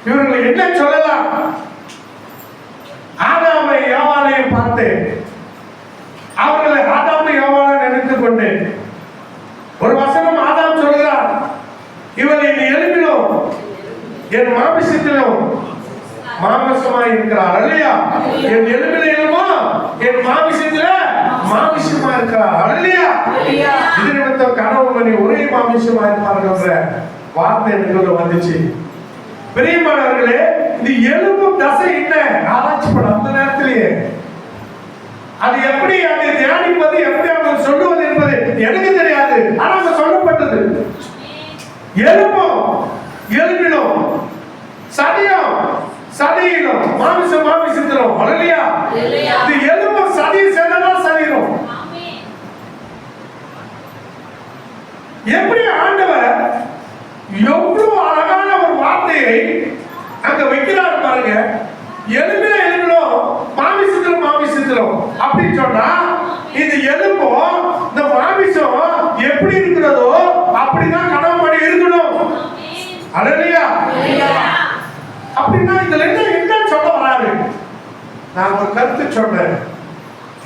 Speaker 1: இவர்களை என்ன சொல்லலாம்? ஆதாமை யோவானையும் பார்த்தேன். அவர்களை ஆதாமை யோவானை நினைத்துக் கொண்டேன். ஒரு வசனம் ஆதாம் சொல்கிறார், இவரை நீ எழுப்பினோம் என் மாமிசத்திலும் மாமிசமாய் இருக்கிறார். அல்லையா. என் எலும்பிலுமா என் மாமிசத்தில மாமிசமா இருக்கிறார். அல்லையா. இது நிமித்தம் கணவன் மனைவி ஒரே மாமிசமா இருப்பார்ன்ற வார்த்தை எனக்கு வந்துச்சு. பிரியமானவர்களே, இது எலும்பும் தசை என்ன ஆராய்ச்சி பண்ண அந்த நேரத்திலேயே அது எப்படி அதை தியானிப்பது, எப்படி அவங்க சொல்லுவது என்பது எனக்கு தெரியாது. ஆனா அங்க சொல்லப்பட்டது எலும்பும் எலும்பிலும் சதியும் சதியிலும் மாமிசம் மாமிசத்திலும். அல்லேலூயா. இது எலும்பும் சதி சேர்ந்தா சரீரம். எப்படி ஆண்டவர் எவ்வளவு அழகான ஒரு வார்த்தையை அங்க வைக்கிறார் பாருங்க. எலும்பில எலும்பிலும் மாமிசத்திலும் மாமிசத்திலும் அப்படின்னு சொன்னா இது எலும்பும் இந்த மாமிசம் எப்படி இருக்கிறதோ அப்படிதான் கணவன் மனைவி இருக்கணும். அல்லேலூயா. அப்படின்னா இதுல என்ன சொல்ல வராரு? நான் ஒரு கருத்து சொன்னேன்.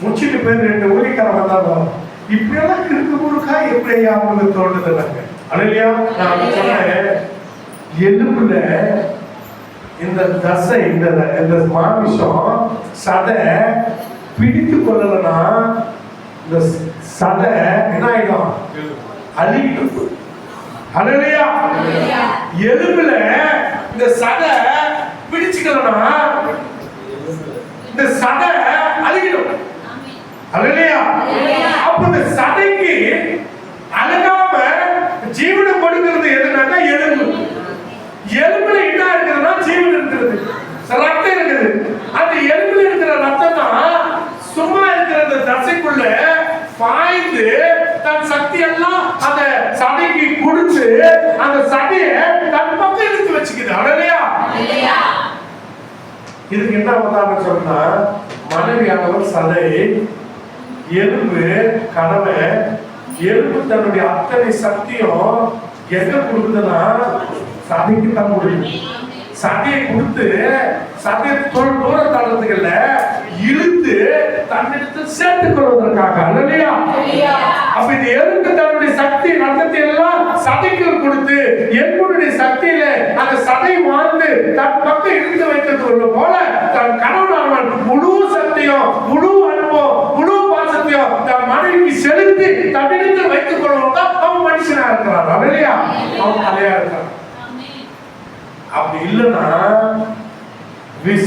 Speaker 1: முடிச்சுட்டு பேர் 2 ஊழியக்காரர் வந்தாலும் இப்படியெல்லாம் கிறுக்கு முறுக்கா எப்படி அவங்களுக்கு தோணுதுன்னாங்க. அல்லேலூயா. நான் சொன்னேன், எலும்புல இந்த தசை இந்த மாமிசம் சதை பிடித்து கொள்ளலன்னா இந்த சதை என்ன ஆயிடும்? அழிக்கும். அல்லேலூயா. எலும்புல இந்த சதை பிடிச்சுக்கலனா இந்த சதை அழிடும். அல்லேலூயா. அப்ப இந்த சதைக்கு அழகாம ஜீவனை கொடுக்கிறது எதுனாக்கா எலும்பு. எலும்புல என்ன இருக்குதுன்னா ஜீவன் இருக்குது, ரத்தம் இருக்குது. அந்த எலும்புல இருக்கிற ரத்தம் தான் சும்மா இருக்கிற தசைக்குள்ள பாய்ந்து தன் சக்தி எல்லாம் அந்த சதைக்கு கொடுத்து அந்த சதையை தன் பக்கம் இழுத்து வச்சுக்குது. அல்லேலூயா. இதுக்கு என்ன உதாரணம் சொன்னா, மனைவியானவர் சதை, எலும்பு கணவன். எலும்பு தன்னுடைய அத்தனை சக்தியும் எங்க கொடுக்குதுன்னா சதைக்கு தான் கொடுக்குது. சதையை கொடுத்து சதையை தூரம் தளர்த்துக்கல இழுத்து தன்னிடத்தில் சேர்த்துக் கொள்வதற்காக. அல்லேலூயா. அப்ப இது எலும்பு தன்னுடைய சக்தி ரத்தத்தை எல்லாம் சதைக்கு கொடுத்து எலும்புடைய சக்தியில அந்த சதை வாழ்ந்து தன் பக்கம் இழுத்து வைத்தது போல தன் கணவன் முழு சக்தியும் முழு அன்பும் முழு பாசத்தையும் தன் மனைவிக்கு செலுத்தி தன்னிடத்தில் வைத்துக் கொள்வதற்கு தான் அவன் மனுஷனா இருக்கிறார். அல்லேலூயா. அவன் தலையா இருக்கிறான். அப்படி இல்லைன்னா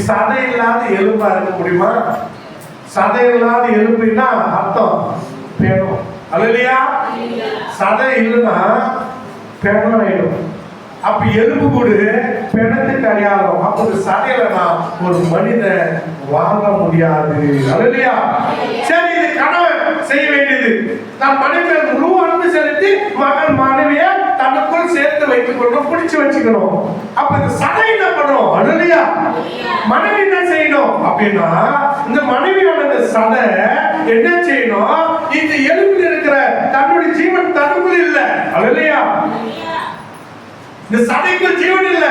Speaker 1: சதை இல்லாத எலும்பா இருக்க முடியுமா? சதை இல்லாத எலும்புனா அர்த்தம் வேணும். அல்லையா? சதை இல்லைன்னா பெணம் ஆயிடும். அப்ப எலும்பு கூடு பிணத்துக்கு அடையாளம். அப்ப சதையிலனா ஒரு மனிதன் வாழ முடியாது. அல்லையா? சரி, இது கணவன் செய்ய வேண்டியது. தன் மனைவி முழு அன்பு செலுத்தி மகன் மனைவியை தனக்குள் சேர்த்து வைத்துக் கொள்ளணும், பிடிச்சு வச்சுக்கணும். அப்ப இந்த சதை என்ன பண்ணும்? அல்லையா? மனைவி என்ன செய்யணும் அப்படின்னா, இந்த மனைவியோட இந்த சதை என்ன செய்யணும்? இந்த எலும்பில் இருக்கிற தன்னுடைய ஜீவன் தனக்குள் இல்லை. அல்லையா? இந்த சதைக்கு ஜீவன் இல்ல.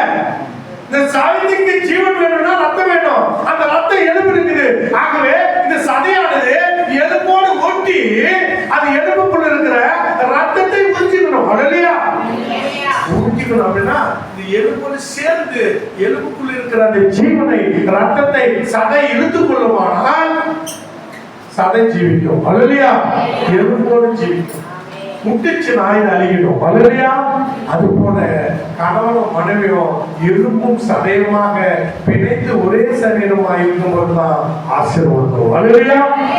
Speaker 1: இந்த சதைக்கு ஜீவன் வேணும்னா ரத்தம் வேணும். அந்த ரத்தம் எலும்பு இருக்குது. ஆகவே இந்த சதையானது எலும்போடு ஒட்டி அது எலும்புக்குள்ள இருக்கிற ரத்தத்தை உறிஞ்சிக்கணும். அல்லையா? உறிஞ்சிக்கணும் அப்படின்னா இந்த எலும்போடு சேர்ந்து எலும்புக்குள்ள இருக்கிற அந்த ஜீவனை, ரத்தத்தை சதை இழுத்துக் கொள்ளுமானால் சதை ஜீவிக்கும். அல்லையா? எலும்போடு ஜீவிக்கும். முட்டிச்சு நாய் அழிக்கணும். அல்லையா? அது போல கணவனும் மனைவியும் எலும்பும் சதையுமாக பிணைந்து ஒரே சரீரமாக இருக்கும்போதுதான் ஆசீர்வாதம். அல்லையா?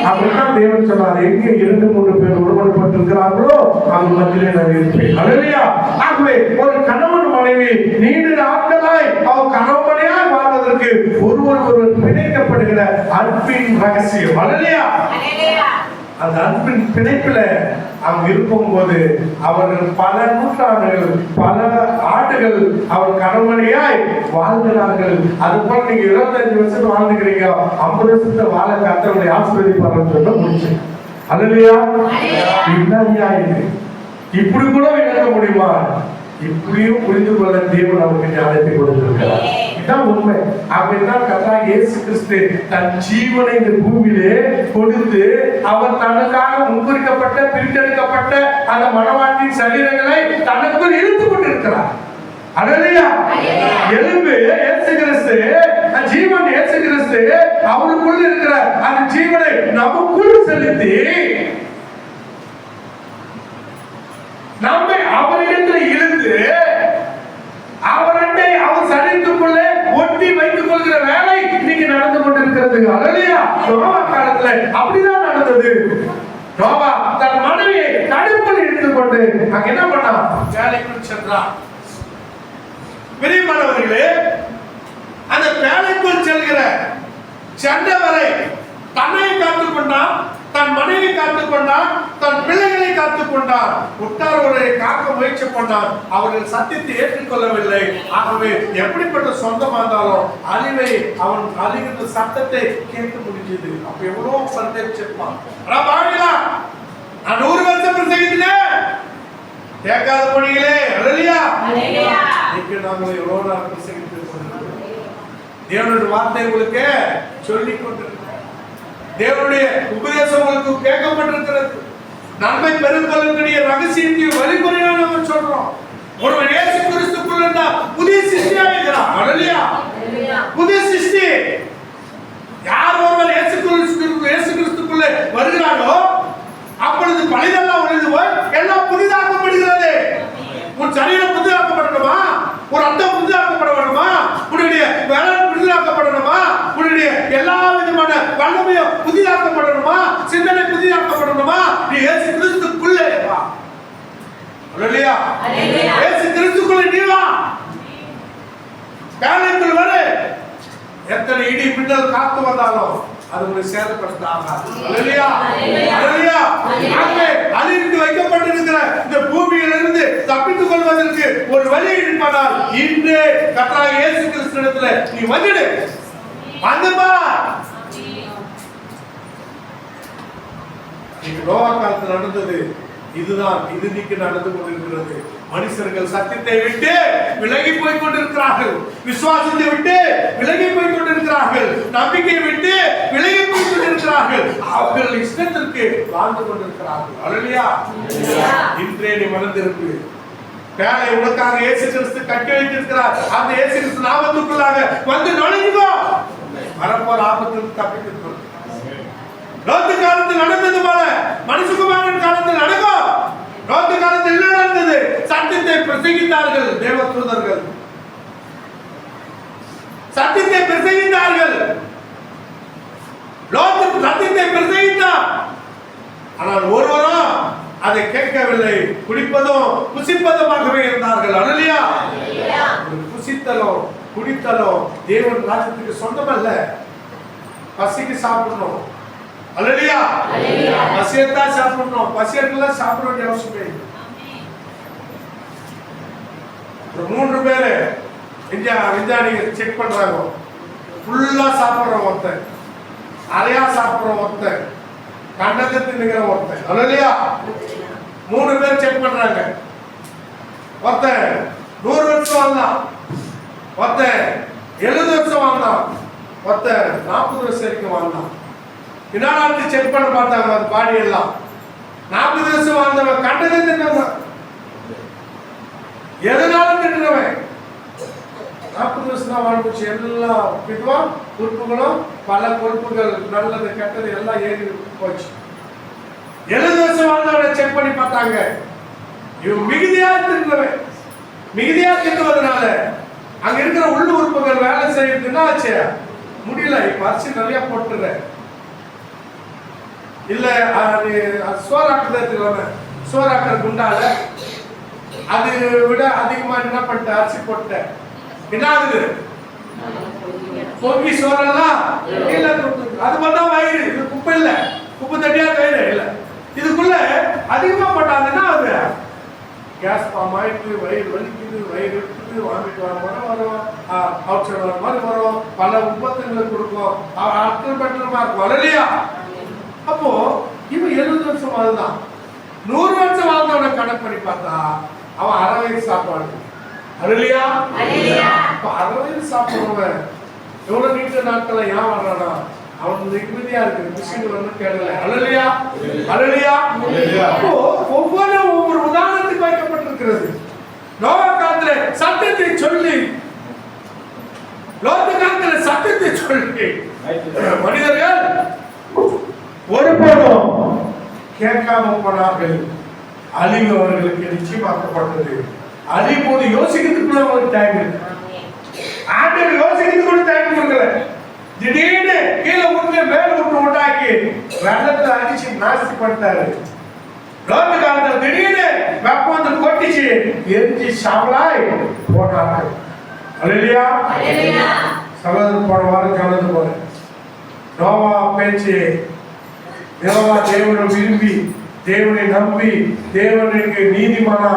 Speaker 1: அப்படிதான் தேவன் சொன்னார், எங்கே 2-3 பேர் ஒருமனப்பட்டு இருக்கிறார்களோ அவங்க மத்தியிலே நான் இருப்பேன். அல்லையா? ஆகவே ஒரு கணவன் மனைவி நீண்ட நாட்களாய் அவர் கணவனையாய் வாழ்வதற்கு ஒருவர் பிணைக்கப்படுகிற அன்பின் ரகசியம். அல்லையா? அந்த அன்பின் பிணைப்புல அவங்க இருக்கும் போது அவர்கள் பல நூற்றாண்டுகள், பல ஆண்டுகள் அவர் கணவனையாய் வாழ்கிறார்கள். அது போல நீங்க 25 வருஷம் வாழ்ந்துக்கிறீங்க, 50 வருஷத்தை வாழ கர்த்தருடைய ஆசீர்வதிப்பார்னு சொல்ல முடிச்சு. அல்லையா? இல்லையா? இது இப்படி கூட விளக்க முடியுமா? இப்படியும் புரிந்து கொள்ள தேவன் நமக்கு ஞானத்தை கொடுத்திருக்கிறார். இதுதான் உண்மை. அப்படின்னா கர்த்தர் இயேசு கிறிஸ்து தன் ஜீவனை இந்த பூமியிலே கொடுத்து அவர் தனக்காக முன்குறிக்கப்பட்ட பிரித்தெடுக்கப்பட்ட அந்த மனவாட்டின் சரீரங்களை தனக்குள் இழுத்துக் கொண்டிருக்கிறார். அல்லேலூயா! எலும்பு இயேசு கிறிஸ்து, ஜீவன் இயேசு கிறிஸ்து அவருக்குள் இருக்கிற அந்த ஜீவனை நமக்குள் செலுத்தி நம்மை அவரிடத்தில் இழுத்து அவரை அவர் சரீரத்துக்குள்ளே ஒட்டி வைத்துக் கொள்கிற வேலை இன்னைக்கு நடந்து கொண்டிருக்கிறது. அல்லேலூயா! நோவா காலத்துல அப்படிதான் நடந்தது. நோவா தன் மனைவியை தடுப்பில் இழுத்துக்கொண்டு அங்க என்ன பண்ணா? வேலைக்குள் சென்றார். பிரியமானவர்களே, அந்த வேலைக்குள் செல்கிற சென்றவரை தன்னை காத்துக் கொண்டான், தன் மனைவி காத்துக் கொண்டான், தன் பிள்ளைகளை காத்துக் கொண்டான், உற்றாரோரை காக்க முயற்சி பண்ணான். அவர்கள் சத்தியத்தை ஏற்றுக்கொள்ளவில்லை. ஆகவே எப்படிப்பட்ட சொந்தமா இருந்தாலும் அழிவை அவன் அழிகின்ற சத்தத்தை கேட்க முடிஞ்சது. அப்ப எவ்வளவு சந்தேகிச்சிருப்பான். நான் 100 வருஷம் பிரசங்கித்தேன், கேட்காத பணிகளே. அல்லேலூயா! இன்னைக்கு நாங்கள் எவ்வளவு நாள் பிரசங்கித்து தேவனுடைய வார்த்தை உங்களுக்கு சொல்லிக் கொண்டிருக்கிறோம். தேவனுடைய உபதேசம் உங்களுக்கு கேட்கப்பட்டிருக்கிறது. நன்மை பெருங்கொள்ளக்கூடிய ரகசியத்தையும் வழிமுறையாக நம்ம சொல்றோம். ஒருவன் இயேசு கிறிஸ்துக்குள்ள இருந்தா புதிய சிருஷ்டியாக இருக்கிறான். அல்லேலூயா! புதிய சிருஷ்டி. யார் ஒருவர் இயேசு கிறிஸ்துக்குள்ள வருகிறாரோ அப்பொழுது பழையதெல்லாம் ஒழிந்து போய் எல்லாம் புதிதாக்கப்படுகிறது. உன் சரீரம் புதிதாக்கப்படணுமா? ஒரு ரத்தம் புதிதாக்கப்பட வேண்டுமா? உன்னுடைய வேலை புதிதாக்கப்படணுமா? உன்னுடைய எல்லா விதமான வல்லமையும் புதிதாக்கப்படணுமா? சிந்தனை புதிதாக்கப்படணுமா? நீ இயேசு கிறிஸ்துக்குள்ளே வா. அல்லேலூயா! இயேசு கிறிஸ்துக்குள்ளே நீ வா. வேலைக்குள் வரு. எத்தனை இடி மின்னல் காத்து வந்தாலும் அது உங்களை சேதப்படுத்தாது. அல்லேலூயா! அல்லேலூயா! ஆகவே அழிந்து வைக்கப்பட்டிருக்கிற இந்த பூமியிலிருந்து தப்பித்துக் கொள்வதற்கு ஒரு வழி இருப்பதால் இன்று கர்த்தராகிய இயேசு கிறிஸ்துவிடத்தில் நீ வந்துடு. வந்துமா? நோவா காலத்தில் நடந்தது இதுதான். இது இன்னைக்கு நடந்து கொண்டிருக்கிறது. மனுஷர்கள் சத்தியத்தை விட்டு விலகி போய் கொண்டிருக்கிறார்கள். விசுவாசத்தை விட்டு விலகி போய் கொண்டிருக்கிறார்கள். நம்பிக்கையை விட்டு விலகி போய் கொண்டிருக்கிறார்கள். அவர்கள் இஷ்டத்திற்கு வாழ்ந்து கொண்டிருக்கிறார்கள். அல்லேலூயா! இன்றே நீ மறந்திருக்கு. வேலை உனக்காக இயேசு கிறிஸ்து கட்டி வைத்திருக்கிறார். அந்த இயேசு கிறிஸ்து நாமத்துக்குள்ளாக வந்து நுழைஞ்சுக்கோ. வரப்போற ஆபத்திலிருந்து தப்பித்துக் கொள். லோத்து காலத்தில் நடந்தது போல மனுஷகுமாரன் காலத்தில் நடக்கும். லோத்து காலத்தில் என்ன நடந்தது? சத்தியத்தை பிரசங்கித்தார்கள் தேவதூதர்கள். சத்தியத்தை பிரசங்கித்தார்கள். லோத்து சத்தியத்தை பிரசங்கித்தார். ஆனால் ஒருவரும் அதை கேட்கவில்லை. குடிப்பதும் புசிப்பதுமாகவே இருந்தார்கள். அல்லேலூயா. புசித்தலும் குடித்தலும் தேவன் ராஜ்யத்துக்கு சொந்தமல்ல. பசிக்கு சாப்பிடணும். அல்லேலூயா. பசியத்தான் சாப்பிடணும். பசியெல்லாம் சாப்பிட வேண்டிய அவசியமே இல்லை. 3 பேரு விஞ்ஞானிகள் செக் பண்றாங்க. ஃபுல்லா சாப்பிடுற ஒருத்தன், அரையா சாப்பிடுற ஒருத்தன், கண்டத்தை தின்னுகிற ஒருத்தன். அல்லேலூயா. 3 பேர் செக் பண்றாங்க. ஒருத்தன் 100 வருஷம் வாழ்ந்தான், ஒருத்தன் 70 வருஷம் வாழ்ந்தான், ஒருத்தன் 40 வருஷம் வரைக்கும் வாழ்ந்தான். இன்னொரு செக் பண்ண பார்த்தாங்க அந்த பாடி எல்லாம். 40 வருஷம் வாழ்ந்தவன் கண்டதை தின்னவன். எதனால தின்னவன்? 40 வருஷம் தான் வாழ்ந்துச்சு. எல்லா விதம் உறுப்புகளும் பல கொழுப்புகள் நல்லது கெட்டது எல்லாம் ஏறி போச்சு. 70 வருஷம் வாழ்ந்தவனை செக் பண்ணி பார்த்தாங்க. இவன் மிகுதியா தின்னவன். மிகுதியா தின்னுவதனால அங்க இருக்கிற உள்ள உறுப்புகள் வேலை செய்யறதுன்னா ஆச்சு முடியல. இப்ப அரிசி நிறைய போட்டுற இல்ல சோறாக்குறது சோறாக்குற குண்டால அது விட அதிகமா என்ன பண்ணிட்ட அரிசி போட்ட என்ன ஆகுது? பொங்கி சோறெல்லாம் இல்ல. அது பண்ணா வயிறு இது குப்பை இல்ல, குப்பை தட்டியா வயிறு இல்ல. இதுக்குள்ள அதிகமா போட்டாங்கன்னா அது கேஸ் ஃபார்ம் ஆயிட்டு வயிறு வலிக்குது, வயிறு இருக்குது, வாமிட்டு வர மாதிரி வரும், அவுட் சைடு வர மாதிரி வரும், பல உபத்துங்களை கொடுக்கும், அட்டல் பெட்டலமா இருக்கும். அல்லேலூயா. அப்போ இவன் 70 வருஷம் வாழ்ந்தான். 100 வருஷம் வாழ்ந்தவனை கணக்கு பண்ணி பார்த்தா அவன் 60 வயசு சாப்பாடு. அல்லேலூயா. அப்ப 60 வயசு சாப்பிடுறவன் எவ்வளவு நீண்ட நாட்களை ஏன் வர்றானா? அவன் நிம்மதியா இருக்கு. மிஷின் வந்து கேடல. அல்லேலூயா. அல்லேலூயா. அப்போ ஒவ்வொரு உதாரணத்துக்கு வைக்கப்பட்டிருக்கிறது. நோவா காலத்துல சத்தியத்தை சொல்லி, லோத்து காலத்துல சத்தியத்தை சொல்லி மனிதர்கள் ஒருபோதும் கேட்காம போனார்கள். அழிவு அவர்களுக்கு நிச்சயமாக்கப்பட்டது. அழிவு போது யோசிக்கிறதுக்குள்ள ஒரு டைம் இருக்கு. ஆண்டவர் யோசிக்கிறதுக்கு கூட டைம் கொடுக்கல. திடீர்னு கீழே விட்டு மேல விட்டு உண்டாக்கி வெள்ளத்தை அடிச்சு நாஸ்தி பண்ணிட்டாரு. லோத்து காலத்துல திடீர்னு வெப்பம் வந்து கொட்டிச்சு எரிஞ்சு சாவலாய் போனார்கள். அல்லேலூயா. சகோதரன் போன வாரம் சொன்னது போல நோவா பேச்சு, நோவா தேவனை விரும்பி தேவனை நம்பி தேவனுக்கு நீதிமானா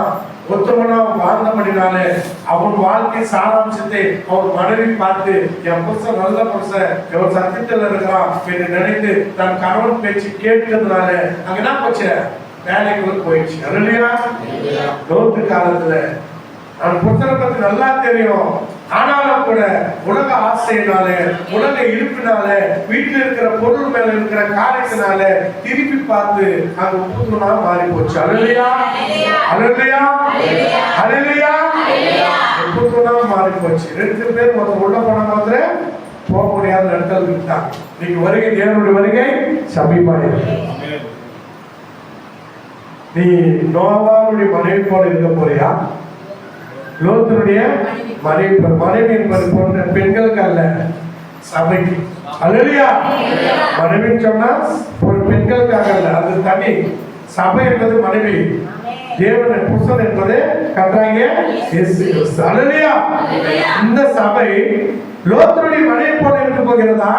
Speaker 1: உத்தமனா வாழ்ந்தபடினாலே அவன் வாழ்க்கை சாராம்சத்தை அவன் மனைவி பார்த்து என் புருஷன் நல்ல புருஷன், எவன் சத்தியத்தில் இருக்கிறான் என்று நினைத்து தன் கணவன் பேச்சு கேட்கிறதுனால அங்க என்ன போச்சு? வேலைக்குள்ள போயிடுச்சு. அல்லேலூயா. லோத்து காலத்துல அவன் புத்தனை பத்தி நல்லா தெரியும். ஆனாலும் கூட உலக ஆசையினால, உலக இருப்பினால, வீட்டில் இருக்கிற பொருள் மேல இருக்கிற காரியத்தினால திருப்பி பார்த்து அங்க உப்புனா மாறி போச்சு. அல்லேலூயா. அல்லேலூயா. அல்லேலூயா. உப்புனா மாறி போச்சு. 2 பேர் முதல்ல உள்ள போன மாதிரி போக முடியாத இடத்துல விட்டாங்க. நீங்க வருகை, தேவனுடைய வருகை சமீபமாயிருக்கு. நீ நோவாவுடைய மனைவி போல இருக்க போறியா? லோத்தனுடைய மனைவி என்பது போன்ற பெண்களுக்கு அல்ல, சபைக்கு. அல்லேலூயா. மனைவி சொன்னா ஒரு பெண்களுக்காக அல்ல, அது தனி. சபை என்பது மனைவி, தேவன் புருஷன் என்பது கர்த்தராகிய இயேசு கிறிஸ்து. அல்லேலூயா. இந்த சபை லோத்தனுடைய மனைவி போல இருக்க போகிறதா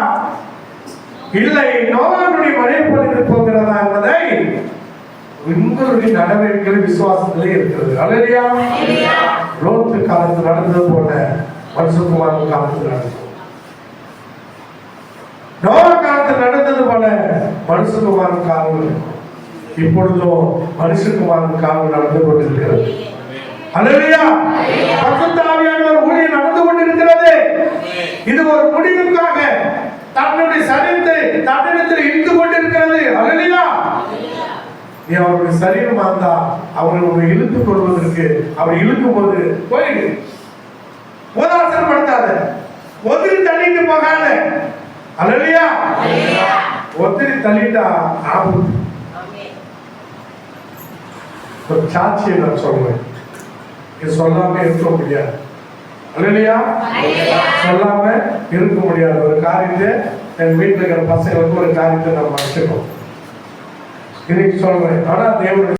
Speaker 1: இல்லை நோவாவுடைய மனைவி போல இருக்க போகிறதா என்பதை உங்களுடைய நடவடிக்கைகள் விசுவாசத்திலே இருக்கிறது. அல்லேலூயா. லோத்து காலத்தில் நடந்தது போல பரிசுத்தவான் காலத்தில் நடந்தது, நோவா காலத்தில் நடந்தது போல பரிசுத்தவான் காலம் இப்பொழுதும் பரிசுத்தவான் காலம் நடந்து கொண்டிருக்கிறது. அல்லேலூயா. பரிசுத்த ஆவியானவர் ஊழியம் நடந்து கொண்டிருக்கிறது. இது ஒரு முடிவுக்காக தன்னுடைய சரீரத்தை தன்னிடத்தில் இழுத்து கொண்டிருக்கிறது. அல்லேலூயா. நீ அவருடைய சரீரமா இருந்தா அவரை இழுத்துக் கொள்வதற்கு அவர் இழுக்கும் போது போயிடு. உதாசனப்படுத்தாத, ஒத்திரி தள்ளிட்டு போகாத. அல்லேலூயா. ஒத்திரி தள்ளிட்டா ஆபத்து. ஒரு சாட்சியை நான் சொல்றேன், இது சொல்லாம இருக்க முடியாது. அல்லேலூயா. சொல்லாம இருக்க முடியாது. ஒரு காரியத்தை என் வீட்டில் இருக்கிற பசங்களுக்கு ஒரு காரியத்தை நம்ம வச்சுக்கணும். இன்னைக்கு சொல்றேன். ஆனா தேவனுடைய